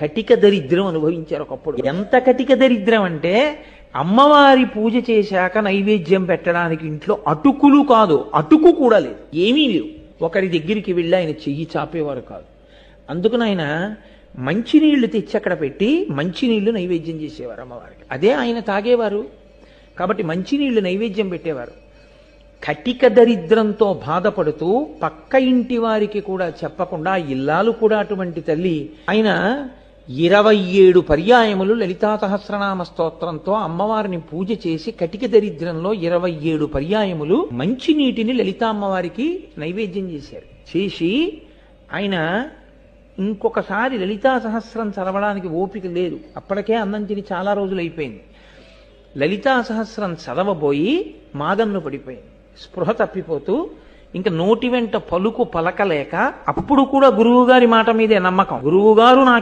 కటిక దరిద్రం అనుభవించారు ఒకప్పుడు. ఎంత కటిక దరిద్రం అంటే అమ్మవారి పూజ చేశాక నైవేద్యం పెట్టడానికి ఇంట్లో అటుకులు కాదు, అటుకు కూడా లేదు, ఏమీ లేవు. ఒకరి దగ్గరికి వెళ్ళి ఆయన చెయ్యి చాపేవారు కాదు. అందుకని ఆయన మంచినీళ్లు తెచ్చి అక్కడ పెట్టి మంచినీళ్లు నైవేద్యం చేసేవారు అమ్మవారికి. అదే ఆయన తాగేవారు. కాబట్టి మంచినీళ్లు నైవేద్యం పెట్టేవారు. కటిక దరిద్రంతో బాధపడుతూ పక్క ఇంటి వారికి కూడా చెప్పకుండా, ఇల్లాలు కూడా అటువంటి తల్లి, ఆయన 27 పర్యాయములు లలితా సహస్రనామ స్తోత్రంతో అమ్మవారిని పూజ చేసి కటిక దరిద్రంలో 27 పర్యాయములు మంచినీటిని లలితా అమ్మవారికి నైవేద్యం చేశారు. చేసి ఆయన ఇంకొకసారి లలితా సహస్రం చదవడానికి ఓపిక లేదు, అప్పటికే అన్నం తిని చాలా రోజులు అయిపోయింది. లలితా సహస్రం చదవబోయి మాగన్ను పడిపోయింది, స్పృహ తప్పిపోతూ ఇంకా నోటి వెంట పలుకు పలకలేక, అప్పుడు కూడా గురువుగారి మాట మీదే నమ్మకం, గురువుగారు నాకు